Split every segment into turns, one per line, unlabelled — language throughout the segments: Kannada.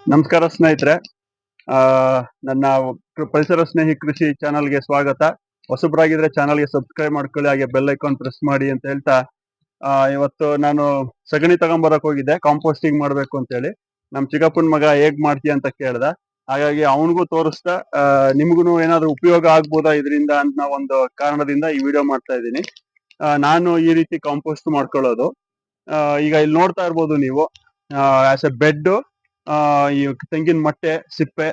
ನಮಸ್ಕಾರ ಸ್ನೇಹಿತರೆ. ಆ ನನ್ನ ಪರಿಸರ ಸ್ನೇಹಿ ಕೃಷಿ ಚಾನಲ್ಗೆ ಸ್ವಾಗತ. ಹೊಸಬ್ರಾಗಿದ್ರೆ ಚಾನಲ್ಗೆ ಸಬ್ಸ್ಕ್ರೈಬ್ ಮಾಡ್ಕೊಳ್ಳಿ, ಹಾಗೆ ಬೆಲ್ ಐಕಾನ್ ಪ್ರೆಸ್ ಮಾಡಿ ಅಂತ ಹೇಳ್ತಾ, ಇವತ್ತು ನಾನು ಸಗಣಿ ತಗೊಂಬರಕ್ ಹೋಗಿದ್ದೆ ಕಾಂಪೋಸ್ಟಿಂಗ್ ಮಾಡ್ಬೇಕು ಅಂತ ಹೇಳಿ. ನಮ್ ಚಿಕ್ಕಪ್ಪನ ಮಗ ಹೇಗ್ ಮಾಡ್ತೀಯ ಅಂತ ಕೇಳ್ದ. ಹಾಗಾಗಿ ಅವನಿಗೂ ತೋರಿಸ್ತಾ ನಿಮ್ಗೂ ಏನಾದ್ರು ಉಪಯೋಗ ಆಗ್ಬೋದಾ ಇದರಿಂದ ಅಂತ ಒಂದು ಕಾರಣದಿಂದ ಈ ವಿಡಿಯೋ ಮಾಡ್ತಾ ಇದ್ದೀನಿ. ನಾನು ಈ ರೀತಿ ಕಾಂಪೋಸ್ಟ್ ಮಾಡ್ಕೊಳ್ಳೋದು. ಈಗ ಇಲ್ಲಿ ನೋಡ್ತಾ ಇರ್ಬೋದು ನೀವು, ಆಸ್ ಎ ಬೆಡ್ ಈ ತೆಂಗಿನ ಮಟ್ಟೆ, ಸಿಪ್ಪೆ,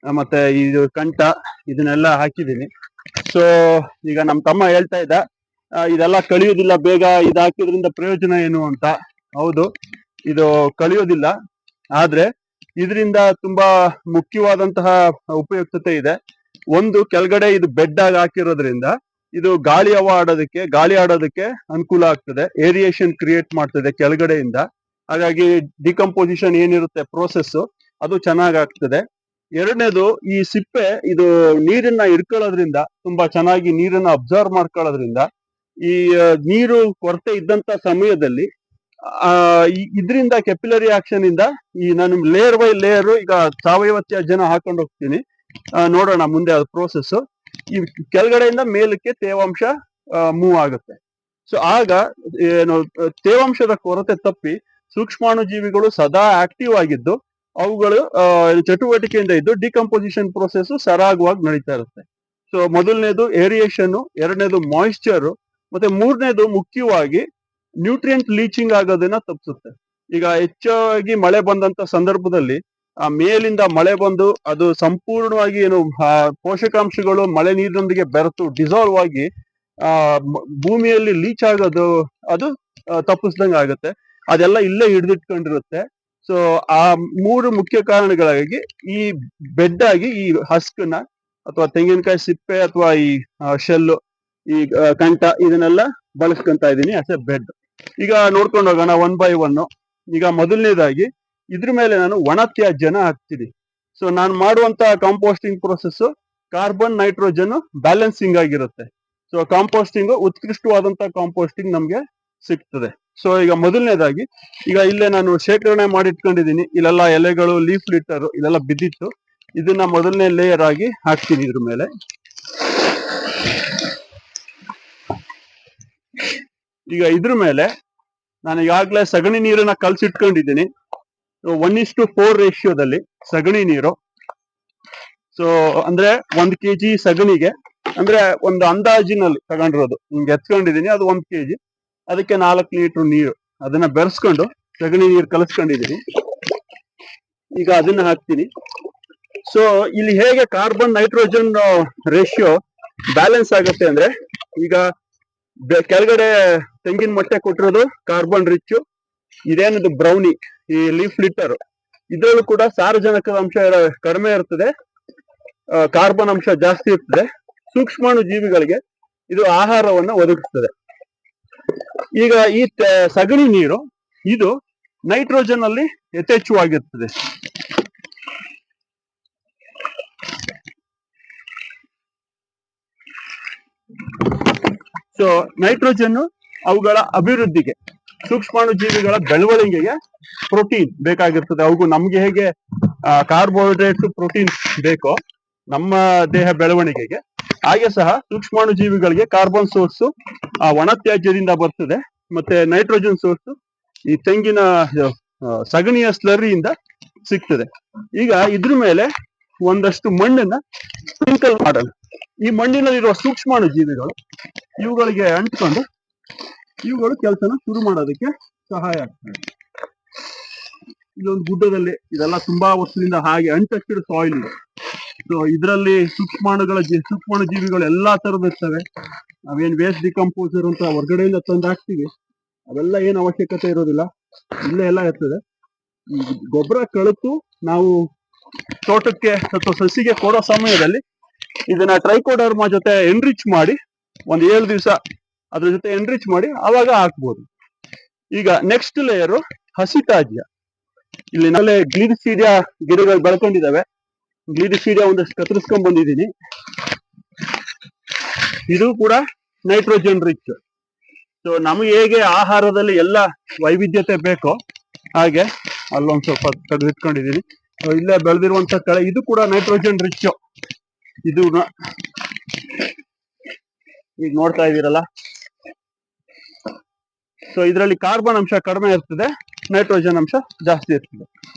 ಮತ್ತೆ ಇದು ಕಂಟ, ಇದನ್ನೆಲ್ಲ ಹಾಕಿದೀನಿ. ಸೊ ಈಗ ನಮ್ ತಮ್ಮ ಹೇಳ್ತಾ ಇದ್ದ, ಇದೆಲ್ಲ ಕಳಿಯೋದಿಲ್ಲ ಬೇಗ, ಇದು ಹಾಕಿದ್ರಿಂದ ಪ್ರಯೋಜನ ಏನು ಅಂತ. ಹೌದು, ಇದು ಕಳಿಯೋದಿಲ್ಲ, ಆದ್ರೆ ಇದರಿಂದ ತುಂಬಾ ಮುಖ್ಯವಾದಂತಹ ಉಪಯುಕ್ತತೆ ಇದೆ. ಒಂದು, ಕೆಳಗಡೆ ಇದು ಬೆಡ್ ಆಗಿ ಹಾಕಿರೋದ್ರಿಂದ ಇದು ಗಾಳಿ ಆಡೋದಕ್ಕೆ ಅನುಕೂಲ ಆಗ್ತದೆ. ಏರಿಯೇಷನ್ ಕ್ರಿಯೇಟ್ ಮಾಡ್ತದೆ ಕೆಳಗಡೆಯಿಂದ. ಹಾಗಾಗಿ ಡಿಕಂಪೋಸಿಷನ್ ಏನಿರುತ್ತೆ ಪ್ರೋಸೆಸ್, ಅದು ಚೆನ್ನಾಗ್ ಆಗ್ತದೆ. ಎರಡನೇದು, ಈ ಸಿಪ್ಪೆ ಇದು ನೀರನ್ನ ಹಿಡ್ಕೊಳ್ಳೋದ್ರಿಂದ, ತುಂಬಾ ಚೆನ್ನಾಗಿ ನೀರನ್ನ ಅಬ್ಸರ್ವ್ ಮಾಡ್ಕೊಳ್ಳೋದ್ರಿಂದ, ಈ ನೀರು ಕೊರತೆ ಇದ್ದಂತ ಸಮಯದಲ್ಲಿ ಇದರಿಂದ ಕೆಪಿಲರಿ ಆಕ್ಷನ್ ಇಂದ ಈ ನಾನು ಲೇಯರ್ ಬೈ ಲೇಯರ್ ಈಗ ಸಾವಯವ ತ್ಯಾಜ್ಯನ ಹಾಕೊಂಡು ಹೋಗ್ತೀನಿ. ನೋಡೋಣ ಮುಂದೆ ಅದು ಪ್ರೋಸೆಸ್. ಈ ಕೆಳಗಡೆಯಿಂದ ಮೇಲಕ್ಕೆ ತೇವಾಂಶ ಮೂವ್ ಆಗುತ್ತೆ. ಸೊ ಆಗ ಏನು ತೇವಾಂಶದ ಕೊರತೆ ತಪ್ಪಿ ಸೂಕ್ಷ್ಮಾಣು ಜೀವಿಗಳು ಸದಾ ಆಕ್ಟಿವ್ ಆಗಿದ್ದು ಅವುಗಳು ಚಟುವಟಿಕೆಯಿಂದ ಇದ್ದು ಡಿಕಂಪೋಸಿಷನ್ ಪ್ರೋಸೆಸ್ ಸರಾಗವಾಗಿ ನಡೀತಾ ಇರುತ್ತೆ. ಸೊ ಮೊದಲನೇದು ಏರಿಯೇಷನ್, ಎರಡನೇದು ಮಾಯಿಶ್ಚರ್, ಮತ್ತೆ ಮೂರನೇದು ಮುಖ್ಯವಾಗಿ ನ್ಯೂಟ್ರಿಯೆಂಟ್ ಲೀಚಿಂಗ್ ಆಗೋದನ್ನ ತಪ್ಪಿಸುತ್ತೆ. ಈಗ ಹೆಚ್ಚಾಗಿ ಮಳೆ ಬಂದಂತ ಸಂದರ್ಭದಲ್ಲಿ ಆ ಮೇಲಿಂದ ಮಳೆ ಬಂದು ಅದು ಸಂಪೂರ್ಣವಾಗಿ ಏನು ಪೋಷಕಾಂಶಗಳು ಮಳೆ ನೀರಿನೊಂದಿಗೆ ಬೆರೆತು ಡಿಸಾಲ್ವ್ ಆಗಿ ಭೂಮಿಯಲ್ಲಿ ಲೀಚ್ ಆಗೋದು, ಅದು ತಪ್ಪಿಸ್ದಂಗೆ ಆಗುತ್ತೆ. ಅದೆಲ್ಲ ಇಲ್ಲೇ ಹಿಡಿದಿಟ್ಕೊಂಡಿರುತ್ತೆ. ಸೊ ಆ ಮೂರು ಮುಖ್ಯ ಕಾರಣಗಳಾಗಿ ಈ ಬೆಡ್ ಆಗಿ ಈ ಹಸ್ಕನ್ನ ಅಥವಾ ತೆಂಗಿನಕಾಯಿ ಸಿಪ್ಪೆ ಅಥವಾ ಈ ಶೆಲ್ಲು, ಈ ಕಂಠ, ಇದನ್ನೆಲ್ಲ ಬಳಸ್ಕೊಂತ ಇದ್ದೀನಿ ಆಸ್ ಎ ಬೆಡ್. ಈಗ ನೋಡ್ಕೊಂಡು ಹೋಗೋಣ ಒನ್ ಬೈ ಒನ್. ಈಗ ಮೊದಲನೇದಾಗಿ ಇದ್ರ ಮೇಲೆ ನಾನು ಒಣ ತ್ಯಾಜ್ಯನ ಹಾಕ್ತೀನಿ. ಸೊ ನಾನು ಮಾಡುವಂತ composting process carbon nitrogen balancing ಆಗಿರುತ್ತೆ. ಸೊ ಕಾಂಪೋಸ್ಟಿಂಗ್ ಉತ್ಕೃಷ್ಟವಾದಂತ ಕಾಂಪೋಸ್ಟಿಂಗ್ ನಮ್ಗೆ ಸಿಗ್ತದೆ. ಸೊ ಈಗ ಮೊದಲನೇದಾಗಿ, ಈಗ ಇಲ್ಲೇ ನಾನು ಶೇಖರಣೆ ಮಾಡಿಟ್ಕೊಂಡಿದ್ದೀನಿ. ಇಲ್ಲೆಲ್ಲ ಎಲೆಗಳು, ಲೀಫ್ ಲಿಟರ್ ಇದೆಲ್ಲ ಬಿದ್ದಿತ್ತು. ಇದನ್ನ ಮೊದಲನೇ ಲೇಯರ್ ಆಗಿ ಹಾಕ್ತೀನಿ ಇದ್ರ ಮೇಲೆ. ಈಗ ಇದ್ರ ಮೇಲೆ ನಾನು ಈಗಾಗಲೇ ಸಗಣಿ ನೀರನ್ನ ಕಲ್ಸಿಟ್ಕೊಂಡಿದ್ದೀನಿ. 1:4 ರೇಷಿಯೋದಲ್ಲಿ ಸಗಣಿ ನೀರು. ಸೊ ಅಂದ್ರೆ 1 kg ಸಗಣಿಗೆ, ಅಂದ್ರೆ ಒಂದು ಅಂದಾಜಿನಲ್ಲಿ ತಗೊಂಡಿರೋದು, ಹಿಂಗೆ ಎತ್ಕೊಂಡಿದೀನಿ, ಅದು 1 kg. ಅದಕ್ಕೆ 4 ಲೀಟರ್ ನೀರು ಅದನ್ನ ಬೆರೆಸ್ಕೊಂಡು ಸಗಣಿ ನೀರು ಕಲಸ್ಕೊಂಡಿದೀನಿ. ಈಗ ಅದನ್ನ ಹಾಕ್ತೀನಿ. ಸೊ ಇಲ್ಲಿ ಹೇಗೆ ಕಾರ್ಬನ್ ನೈಟ್ರೋಜನ್ ರೇಷಿಯೋ ಬ್ಯಾಲೆನ್ಸ್ ಆಗುತ್ತೆ ಅಂದ್ರೆ, ಈಗ ಕೆಳಗಡೆ ತೆಂಗಿನ ಮೊಟ್ಟೆ ಕೊಟ್ಟಿರೋದು ಕಾರ್ಬನ್ ರಿಚ್, ಇದೇನದು ಬ್ರೌನಿ, ಈ ಲೀಫ್ ಲಿಟರ್, ಇದ್ರಲ್ಲೂ ಕೂಡ ಸಾರಜನಕದ ಅಂಶ ಕಡಿಮೆ ಇರ್ತದೆ, ಕಾರ್ಬನ್ ಅಂಶ ಜಾಸ್ತಿ ಇರ್ತದೆ. ಸೂಕ್ಷ್ಮಾಣು ಜೀವಿಗಳಿಗೆ ಇದು ಆಹಾರವನ್ನ ಒದಗಿಸ್ತದೆ. ಈಗ ಈ ಸಗಣಿ ನೀರು ಇದು ನೈಟ್ರೋಜನ್ ಅಲ್ಲಿ ಯಥೇಚ್ಛವಾಗಿರ್ತದೆ. ಸೊ ನೈಟ್ರೋಜನ್ ಅವುಗಳ ಅಭಿವೃದ್ಧಿಗೆ, ಸೂಕ್ಷ್ಮಾಣು ಜೀವಿಗಳ ಬೆಳವಣಿಗೆಗೆ ಪ್ರೋಟೀನ್ ಬೇಕಾಗಿರ್ತದೆ. ಅವು ನಮ್ಗೆ ಹೇಗೆ ಕಾರ್ಬೋಹೈಡ್ರೇಟ್ಸ್, ಪ್ರೋಟೀನ್ಸ್ ಬೇಕೋ ನಮ್ಮ ದೇಹ ಬೆಳವಣಿಗೆಗೆ, ಹಾಗೆ ಸಹ ಸೂಕ್ಷ್ಮಾಣು ಜೀವಿಗಳಿಗೆ ಕಾರ್ಬನ್ ಸೋರ್ಸ್ ಒಣ ತ್ಯಾಜ್ಯದಿಂದ ಬರ್ತದೆ, ಮತ್ತೆ ನೈಟ್ರೋಜನ್ ಸೋರ್ಸ್ ಈ ತೆಂಗಿನ ಸಗಣಿಯ ಸ್ಲರಿಯಿಂದ ಸಿಗ್ತದೆ. ಈಗ ಇದ್ರ ಮೇಲೆ ಒಂದಷ್ಟು ಮಣ್ಣನ್ನ ಸ್ಪ್ರಿಂಕಲ್ ಮಾಡೋಣ. ಈ ಮಣ್ಣಿನಲ್ಲಿರುವ ಸೂಕ್ಷ್ಮಾಣು ಜೀವಿಗಳು ಇವುಗಳಿಗೆ ಅಂಟ್ಕೊಂಡು ಇವುಗಳು ಕೆಲಸನ ಶುರು ಮಾಡೋದಕ್ಕೆ ಸಹಾಯ ಆಗ್ತದೆ. ಇದೊಂದು ಗುಡ್ಡದಲ್ಲಿ ಇದೆಲ್ಲ ತುಂಬಾ ವರ್ಷದಿಂದ ಹಾಗೆ ಅನ್ಟಚ್ಡ್ ಸಾಯಿಲ್ ಇದೆ. ಸೊ ಇದರಲ್ಲಿ ಸೂಕ್ಷ್ಮಾಣು ಜೀವಿಗಳು ಎಲ್ಲಾ ತರದ ಇರ್ತವೆ. ನಾವೇನ್ ವೇಸ್ಟ್ ಡಿಕಂಪೋಸರ್ ಅಂತ ಹೊರಗಡೆಯಿಂದ ತಂದು ಹಾಕ್ತಿವಿ, ಅವೆಲ್ಲ ಏನು ಅವಶ್ಯಕತೆ ಇರೋದಿಲ್ಲ, ಇಲ್ಲೇ ಎಲ್ಲ ಇರ್ತದೆ. ಈ ಗೊಬ್ಬರ ಕಳಿತು ನಾವು ತೋಟಕ್ಕೆ ಅಥವಾ ಸಸಿಗೆ ಕೊಡೋ ಸಮಯದಲ್ಲಿ ಇದನ್ನ ಟ್ರೈಕೋಡರ್ಮಾ ಜೊತೆ ಎನ್ರಿಚ್ ಮಾಡಿ, ಒಂದ್ 7 ದಿವಸ ಅದ್ರ ಜೊತೆ ಎನ್ರಿಚ್ ಮಾಡಿ ಅವಾಗ ಹಾಕ್ಬೋದು. ಈಗ ನೆಕ್ಸ್ಟ್ ಲೇಯರ್ ಹಸಿ ತ್ಯಾಜ್ಯ. ಇಲ್ಲಿ ನಾಳೆ ಗ್ಲಿರಿಸೀಡಿಯಾ ಗಿಡಗಳು ಬೆಳ್ಕೊಂಡಿದ್ದಾವೆ. ಗ್ಲಿರಿಸೀಡಿಯಾ ಒಂದಷ್ಟು ಕತ್ತರಿಸ್ಕೊಂಡ್ ಬಂದಿದ್ದೀನಿ. ಇದು ಕೂಡ ನೈಟ್ರೋಜನ್ ರಿಚ್. ಸೊ ನಮಗೆ ಹೇಗೆ ಆಹಾರದಲ್ಲಿ ಎಲ್ಲ ವೈವಿಧ್ಯತೆ ಬೇಕೋ ಹಾಗೆ ಅಲ್ಲೊಂದ್ ಸ್ವಲ್ಪ ತೆಗೆದಿಟ್ಕೊಂಡಿದ್ದೀನಿ. ಇಲ್ಲೇ ಬೆಳೆದಿರುವಂತ ಕಳೆ ಇದು ಕೂಡ ನೈಟ್ರೋಜನ್ ರಿಚ್. ಇದು ಈಗ ನೋಡ್ತಾ ಇದ್ದೀರಲ್ಲ, ಸೊ ಇದರಲ್ಲಿ ಕಾರ್ಬನ್ ಅಂಶ ಕಡಿಮೆ ಇರ್ತದೆ, ನೈಟ್ರೋಜನ್ ಅಂಶ ಜಾಸ್ತಿ ಇರ್ತದೆ.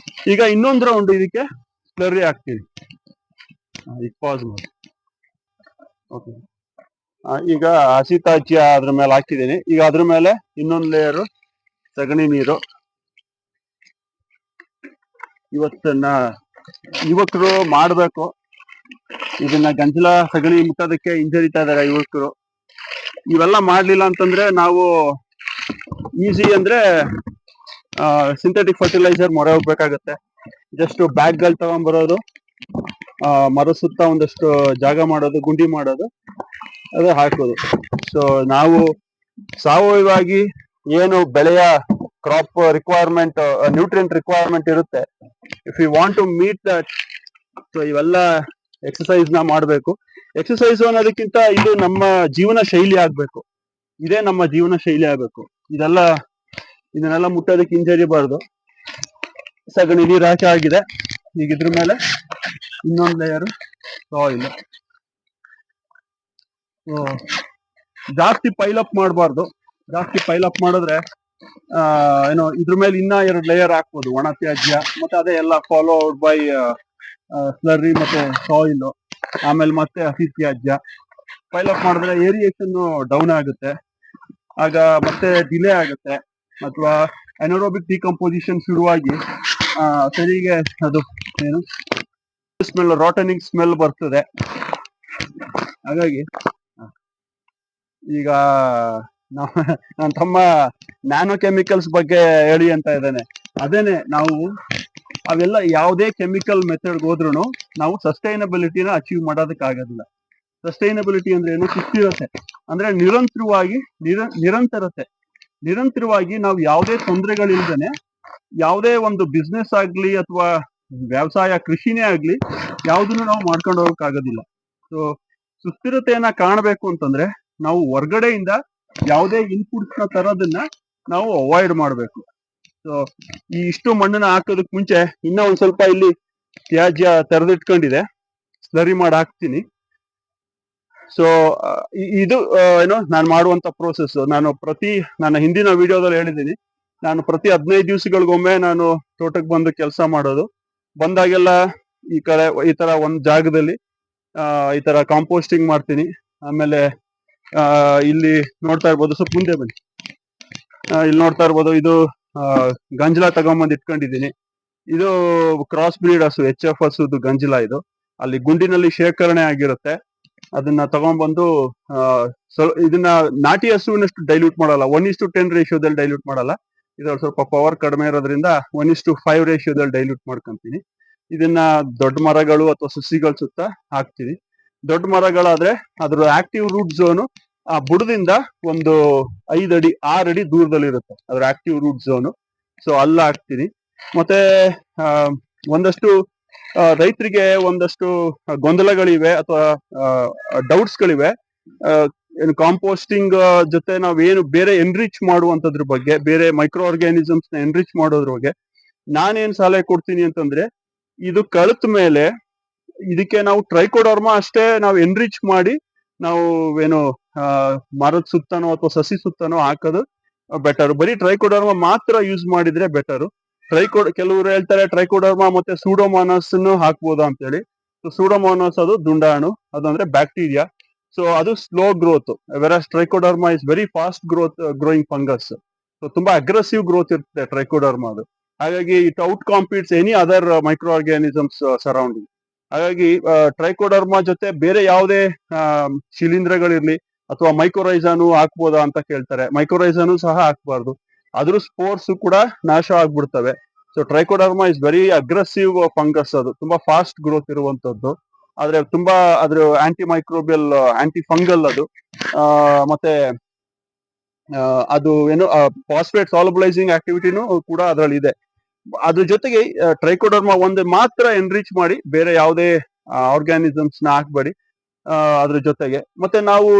ಈಗ ಇನ್ನೊಂದು ರೌಂಡ್ ಇದಕ್ಕೆ ಸ್ಲರ್ರಿ ಹಾಕ್ತೀವಿ. ಈಗ ಪಾಸ್ ಮಾಡಿ. ಓಕೆ, ಈಗ ಹಸಿ ತ್ಯಾಜ್ಯ ಅದ್ರ ಮೇಲೆ ಹಾಕಿದ್ದೀನಿ. ಈಗ ಅದ್ರ ಮೇಲೆ ಇನ್ನೊಂದು ಲೇಯರು ಸಗಣಿ ನೀರು. ಇವತ್ತನ್ನ ಯುವಕರು ಮಾಡಬೇಕು. ಇದನ್ನ ಗಂಜಲ ಸಗಣಿ ಮುಟ್ಟೋದಕ್ಕೆ ಹಿಂಜರಿತಾ ಇದಾರೆ ಯುವಕರು. ಇವೆಲ್ಲ ಮಾಡ್ಲಿಲ್ಲ ಅಂತಂದ್ರೆ ನಾವು ಈಸಿ ಅಂದ್ರೆ ಸಿಂಥೆಟಿಕ್ ಫರ್ಟಿಲೈಸರ್ ಮೊರೆ ಹೋಗ್ಬೇಕಾಗತ್ತೆ. ಜಸ್ಟ್ ಬ್ಯಾಗ್ಗಳು ತಗೊಂಡ್ಬರೋದು, ಮರದ ಸುತ್ತ ಒಂದಷ್ಟು ಜಾಗ ಮಾಡೋದು, ಗುಂಡಿ ಮಾಡೋದು, ಅದು ಹಾಕೋದು. ಸೊ ನಾವು ಸಾವಯವವಾಗಿ ಏನು ಬೆಳೆಯ ಕ್ರಾಪ್ ರಿಕ್ವೈರ್ಮೆಂಟ್, ನ್ಯೂಟ್ರಿಯೆಂಟ್ ರಿಕ್ವೈರ್ಮೆಂಟ್ ಇರುತ್ತೆ, if you want to meet that, so ಇವೆಲ್ಲ ಎಕ್ಸಸೈಸ್ ನ ಮಾಡಬೇಕು. ಎಕ್ಸಸೈಸ್ ಅನ್ನೋದಕ್ಕಿಂತ ಇದು ನಮ್ಮ ಜೀವನ ಶೈಲಿ ಆಗ್ಬೇಕು. ಇದೇ ನಮ್ಮ ಜೀವನ ಶೈಲಿ ಆಗ್ಬೇಕು. ಇದನ್ನೆಲ್ಲ ಮುಟ್ಟೋದಕ್ಕೆ ಹಿಂಜರಿಬಾರ್ದು. ಸಗಣಿ ನೀರು ಹಾಕಿ ಆಗಿದೆ. ಈಗ ಇದ್ರ ಮೇಲೆ ಇನ್ನೊಂದು ಲೇಯರ್ ಸಾಯಿಲ್. ಜಾಸ್ತಿ ಪೈಲಪ್ ಮಾಡಬಾರ್ದು. ಜಾಸ್ತಿ ಪೈಲಪ್ ಮಾಡಿದ್ರೆ ಏನೋ ಇದ್ರ ಮೇಲೆ ಇನ್ನ 2 ಲೇಯರ್ ಹಾಕ್ಬೋದು, ಒಣ ತ್ಯಾಜ್ಯ ಮತ್ತೆ ಅದೇ ಎಲ್ಲ ಫಾಲೋಡ್ ಬೈ ಸ್ಲರ್ರಿ ಮತ್ತೆ ಸಾಯಿಲ್, ಆಮೇಲೆ ಮತ್ತೆ ಹಸಿ ತ್ಯಾಜ್ಯ. ಪೈಲಪ್ ಮಾಡಿದ್ರೆ ಏರಿಯೇಷನ್ ಡೌನ್ ಆಗುತ್ತೆ, ಆಗ ಮತ್ತೆ ಡಿಲೇ ಆಗುತ್ತೆ, ಅಥವಾ ಅನೋರೋಬಿಕ್ ಡಿಕಂಪೋಸಿಷನ್ ಶುರುವಾಗಿ ಸರಿಗೆ ಅದು ಏನು ಸ್ಮೆಲ್, ರಾಟನಿಂಗ್ ಸ್ಮೆಲ್ ಬರ್ತದೆ. ಹಾಗಾಗಿ ಈಗ ನನ್ನ ತಮ್ಮ ನ್ಯಾನೋ ಕೆಮಿಕಲ್ಸ್ ಬಗ್ಗೆ ಹೇಳಿ ಅಂತ ಇದ್ದಾನೆ. ಅದೇನೆ, ನಾವು ಅವೆಲ್ಲ ಯಾವುದೇ ಕೆಮಿಕಲ್ ಮೆಥಡ್ ಹೋದ್ರು ನಾವು ಸಸ್ಟೈನಬಿಲಿಟಿನ ಅಚೀವ್ ಮಾಡೋದಕ್ಕಾಗೋದಿಲ್ಲ. ಸಸ್ಟೈನಬಿಲಿಟಿ ಅಂದ್ರೆ ಏನು? ಸುಸ್ಥಿರತೆ ಅಂದ್ರೆ ನಿರಂತರವಾಗಿ ನಾವು ಯಾವುದೇ ತೊಂದರೆಗಳಿಲ್ದೇನೆ ಯಾವುದೇ ಒಂದು ಬಿಸ್ನೆಸ್ ಆಗ್ಲಿ ಅಥವಾ ವ್ಯವಸಾಯ, ಕೃಷಿನೇ ಆಗ್ಲಿ, ಯಾವ್ದನ್ನು ನಾವು ಮಾಡ್ಕೊಂಡು ಹೋಗಕ್ಕಾಗೋದಿಲ್ಲ. ಸೊ ಸುಸ್ಥಿರತೆಯನ್ನ ಕಾಣಬೇಕು ಅಂತಂದ್ರೆ ನಾವು ಹೊರ್ಗಡೆಯಿಂದ ಯಾವುದೇ ಇನ್ಪುಟ್ಸ್ ನ ತರೋದನ್ನ ನಾವು ಅವಾಯ್ಡ್ ಮಾಡಬೇಕು. ಸೊ ಇಷ್ಟು ಮಣ್ಣನ್ನ ಹಾಕೋದಕ್ ಮುಂಚೆ ಇನ್ನ ಒಂದ್ ಸ್ವಲ್ಪ ಇಲ್ಲಿ ತ್ಯಾಜ್ಯ ತೆರೆದಿಟ್ಕೊಂಡಿದೆ, ಸ್ಲರಿ ಮಾಡಿ ಹಾಕ್ತೀನಿ. ಸೊ ಇದು ಏನೋ ನಾನು ಮಾಡುವಂತ ಪ್ರೋಸೆಸ್. ನನ್ನ ಹಿಂದಿನ ವಿಡಿಯೋದಲ್ಲಿ ಹೇಳಿದ್ದೀನಿ, ನಾನು ಪ್ರತಿ 15 ದಿವಸಗಳಿಗೊಮ್ಮೆ ನಾನು ತೋಟಕ್ಕೆ ಬಂದು ಕೆಲಸ ಮಾಡೋದು. ಬಂದಾಗೆಲ್ಲ ಈ ತರ ಒಂದ್ ಜಾಗದಲ್ಲಿ ಈ ತರ ಕಾಂಪೋಸ್ಟಿಂಗ್ ಮಾಡ್ತೀನಿ. ಆಮೇಲೆ ಇಲ್ಲಿ ನೋಡ್ತಾ ಇರ್ಬೋದು, ಸ್ವಲ್ಪ ಮುಂದೆ ಬನ್ನಿ, ಇಲ್ಲಿ ನೋಡ್ತಾ ಇರ್ಬೋದು, ಇದು ಗಂಜಲ ತಗೊಂಬಂದು ಇಟ್ಕೊಂಡಿದ್ದೀನಿ. ಇದು ಕ್ರಾಸ್ ಬ್ರೀಡ್ ಹಸು, HF ಹಸುದು ಗಂಜಲ. ಇದು ಅಲ್ಲಿ ಗುಂಡಿನಲ್ಲಿ ಶೇಖರಣೆ ಆಗಿರುತ್ತೆ. ಅದನ್ನ ತಗೊಂಡ್ಬಂದು ಇದನ್ನ ನಾಟಿ ಹಸುವಿನಷ್ಟು ಡೈಲ್ಯೂಟ್ ಮಾಡಲ್ಲ, 1:10 ರೇಷಿಯೋದಲ್ಲಿ ಡೈಲ್ಯೂಟ್ ಮಾಡಲ್ಲ. ಇದ್ರಲ್ಲಿ ಸ್ವಲ್ಪ ಪವರ್ ಕಡಿಮೆ ಇರೋದ್ರಿಂದ 1:5 ರೇಷಿಯೋದಲ್ಲಿ ಡೈಲ್ಯೂಟ್ ಮಾಡ್ಕೊಂತೀನಿ. ಇದನ್ನ ದೊಡ್ಡ ಮರಗಳು ಅಥವಾ ಸಸಿಗಳ ಸುತ್ತ ಹಾಕ್ತೀನಿ. ದೊಡ್ಡ ಮರಗಳಾದ್ರೆ ಅದ್ರ ಆಕ್ಟಿವ್ ರೂಟ್ ಝೋನು ಆ ಬುಡದಿಂದ ಒಂದು 5 ಅಡಿ 6 ಅಡಿ ದೂರದಲ್ಲಿ ಇರುತ್ತೆ ಅದ್ರ ಆಕ್ಟಿವ್ ರೂಟ್ ಝೋನು. ಸೊ ಅಲ್ಲ ಹಾಕ್ತೀನಿ. ಮತ್ತೆ ಒಂದಷ್ಟು ರೈತರಿಗೆ ಒಂದಷ್ಟು ಗೊಂದಲಗಳಿವೆ ಅಥವಾ ಡೌಟ್ಸ್ ಗಳಿವೆ. ಏನು ಕಾಂಪೋಸ್ಟಿಂಗ್ ಜೊತೆ ನಾವೇನು ಬೇರೆ ಎನ್ರಿಚ್ ಮಾಡುವಂತದ್ರ ಬಗ್ಗೆ, ಬೇರೆ ಮೈಕ್ರೋ ಆರ್ಗ್ಯಾನಿಸಮ್ಸ್ ನ ಎನ್ರಿಚ್ ಮಾಡೋದ್ರ ಬಗ್ಗೆ ನಾನೇನ್ ಸಲಹೆ ಕೊಡ್ತೀನಿ ಅಂತಂದ್ರೆ, ಇದು ಕಳೆತ ಮೇಲೆ ಇದಕ್ಕೆ ನಾವು ಟ್ರೈಕೋಡರ್ಮಾ ಅಷ್ಟೇ ನಾವು ಎನ್ರಿಚ್ ಮಾಡಿ ನಾವು ಏನು ಮರದ ಸುತ್ತನೋ ಅಥವಾ ಸಸಿ ಸುತ್ತನೋ ಹಾಕೋದು ಬೆಟರ್. ಬರೀ ಟ್ರೈಕೋಡರ್ಮಾ ಮಾತ್ರ ಯೂಸ್ ಮಾಡಿದ್ರೆ ಬೆಟರು. ಕೆಲವರು ಹೇಳ್ತಾರೆ ಟ್ರೈಕೋಡರ್ಮಾ ಮತ್ತೆ ಸೂಡೋಮೋನಾಸ್ ಹಾಕ್ಬೋದಾ ಅಂತ ಹೇಳಿ. ಸೂಡೋಮೋನಾಸ್ ಅದು ದುಂಡಾಣು, ಅದಂದ್ರೆ ಬ್ಯಾಕ್ಟೀರಿಯಾ. ಸೊ ಅದು slow growth, versus trichoderma is very fast growing fungus. So ತುಂಬಾ ಅಗ್ರೆಸಿವ್ ಗ್ರೋತ್ ಇರುತ್ತೆ ಟ್ರೈಕೋಡರ್ಮಾ ಅದು. ಹಾಗಾಗಿ it out competes any other micro organisms surrounding. ಹಾಗಾಗಿ ಟ್ರೈಕೋಡರ್ಮಾ ಜೊತೆ ಬೇರೆ ಯಾವುದೇ ಶಿಲೀಂಧ್ರಗಳಿರ್ಲಿ ಅಥವಾ ಮೈಕ್ರೋರೈಸಾನು ಹಾಕ್ಬೋದಾ ಅಂತ ಕೇಳ್ತಾರೆ. ಮೈಕ್ರೋರೈಸಾನು ಸಹ ಹಾಕ್ಬಾರ್ದು, ಅದ್ರ ಸ್ಪೋರ್ಸ್ ಕೂಡ ನಾಶ ಆಗ್ಬಿಡ್ತವೆ. So trichoderma is very aggressive fungus, ಅದು ತುಂಬಾ ಫಾಸ್ಟ್ ಗ್ರೋತ್ ಇರುವಂತದ್ದು. ಆದ್ರೆ ತುಂಬಾ ಅದ್ರ ಆಂಟಿ ಮೈಕ್ರೋಬಿಯಲ್, ಆಂಟಿ ಫಂಗಲ್ ಅದು. ಮತ್ತೆ ಅದು ಏನು ಫಾಸ್ಫೇಟ್ ಸಾಲಬಲೈಸಿಂಗ್ ಆಕ್ಟಿವಿಟಿನೂ ಕೂಡ ಅದರಲ್ಲಿ ಇದೆ. ಅದ್ರ ಜೊತೆಗೆ ಟ್ರೈಕೋಡರ್ಮಾ ಒಂದೇ ಮಾತ್ರ ಎನ್ರಿಚ್ ಮಾಡಿ, ಬೇರೆ ಯಾವುದೇ ಆರ್ಗ್ಯಾನಿಸಮ್ಸ್ ನ ಹಾಕ್ಬೇಡಿ ಅದ್ರ ಜೊತೆಗೆ. ಮತ್ತೆ ನಾವು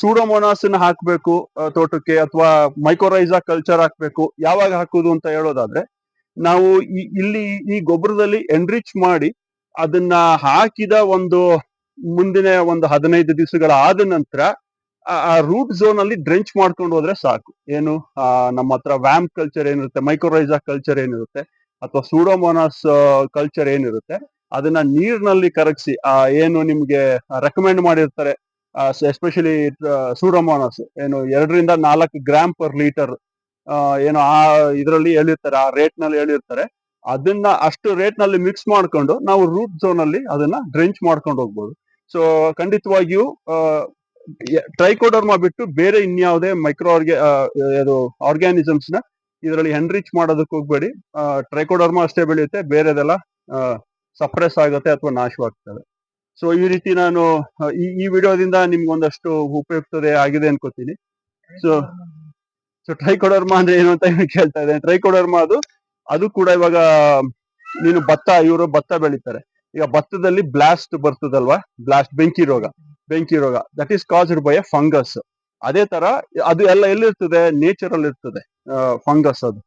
ಸೂಡೋಮೋನಾಸ್ ನ ಹಾಕ್ಬೇಕು ತೋಟಕ್ಕೆ, ಅಥವಾ ಮೈಕ್ರೋರೈಸಾ ಕಲ್ಚರ್ ಹಾಕ್ಬೇಕು. ಯಾವಾಗ ಹಾಕುದು ಅಂತ ಹೇಳೋದಾದ್ರೆ, ನಾವು ಇಲ್ಲಿ ಈ ಗೊಬ್ಬರದಲ್ಲಿ ಎನ್ರಿಚ್ ಮಾಡಿ ಅದನ್ನ ಹಾಕಿದ ಒಂದು ಮುಂದಿನ ಒಂದು 15 ದಿವಸಗಳ ಆದ ನಂತರ ಆ ರೂಟ್ ಝೋನ್ ಅಲ್ಲಿ ಡ್ರೆಂಚ್ ಮಾಡ್ಕೊಂಡು ಹೋದ್ರೆ ಸಾಕು. ಏನು ನಮ್ಮ ಹತ್ರ ವ್ಯಾಮ್ ಕಲ್ಚರ್ ಏನಿರುತ್ತೆ, ಮೈಕ್ರೋರೈಸಾ ಕಲ್ಚರ್ ಏನಿರುತ್ತೆ, ಅಥವಾ ಸೂಡೋಮೋನಾಸ್ ಕಲ್ಚರ್ ಏನಿರುತ್ತೆ, ಅದನ್ನ ನೀರಿನಲ್ಲಿ ಕರಗಿಸಿ ಏನು ನಿಮ್ಗೆ ರೆಕಮೆಂಡ್ ಮಾಡಿರ್ತಾರೆ, ಎಸ್ಪೆಷಲಿ ಸೂಡೋಮೋನಾಸ್ ಏನು 2 ರಿಂದ 4 ಗ್ರಾಮ್ ಪರ್ ಲೀಟರ್ ಏನು ಇದರಲ್ಲಿ ಹೇಳಿರ್ತಾರೆ, ಆ ರೇಟ್ ನಲ್ಲಿ ಹೇಳಿರ್ತಾರೆ. ಅದನ್ನ ಅಷ್ಟು ರೇಟ್ ನಲ್ಲಿ ಮಿಕ್ಸ್ ಮಾಡ್ಕೊಂಡು ನಾವು ರೂಟ್ ಝೋನ್ ಅಲ್ಲಿ ಅದನ್ನ ಡ್ರೆಂಚ್ ಮಾಡ್ಕೊಂಡು ಹೋಗ್ಬೋದು. ಸೊ ಖಂಡಿತವಾಗಿಯೂ ಟ್ರೈಕೋಡರ್ಮಾ ಬಿಟ್ಟು ಬೇರೆ ಇನ್ಯಾವುದೇ ಇದು ಆರ್ಗ್ಯಾನಿಸಮ್ಸ್ ನ ಇದರಲ್ಲಿ ಎನ್ರಿಚ್ ಮಾಡೋದಕ್ಕೆ ಹೋಗ್ಬೇಡಿ. ಟ್ರೈಕೋಡರ್ಮಾ ಅಷ್ಟೇ ಬೆಳೆಯುತ್ತೆ, ಬೇರೆದೆಲ್ಲ ಸಪ್ರೆಸ್ ಆಗುತ್ತೆ ಅಥವಾ ನಾಶವಾಗ್ತದೆ. ಸೊ ಈ ರೀತಿ ನಾನು ಈ ವಿಡಿಯೋದಿಂದ ನಿಮ್ಗೆ ಒಂದಷ್ಟು ಉಪಯುಕ್ತತೆ ಆಗಿದೆ ಅನ್ಕೋತೀನಿ. ಸೊ ಟ್ರೈಕೋಡರ್ಮಾ ಅಂದ್ರೆ ಏನು ಅಂತ ಕೇಳ್ತಾ ಇದ್ದೇನೆ. ಟ್ರೈಕೋಡರ್ಮಾ ಅದು ಕೂಡ ಇವಾಗ ಇವರು ಭತ್ತ ಬೆಳೀತಾರೆ. ಈಗ ಭತ್ತದಲ್ಲಿ ಬ್ಲಾಸ್ಟ್ ಬರ್ತದಲ್ವಾ, ಬೆಂಕಿ ರೋಗ that is caused by A fungus. ಅದೇ ತರ ಅದು ಎಲ್ಲ ಎಲ್ಲಿರ್ತದೆ, ನೇಚರ್ ಅಲ್ಲಿ ಇರ್ತದೆ ಫಂಗಸ್. ಅದು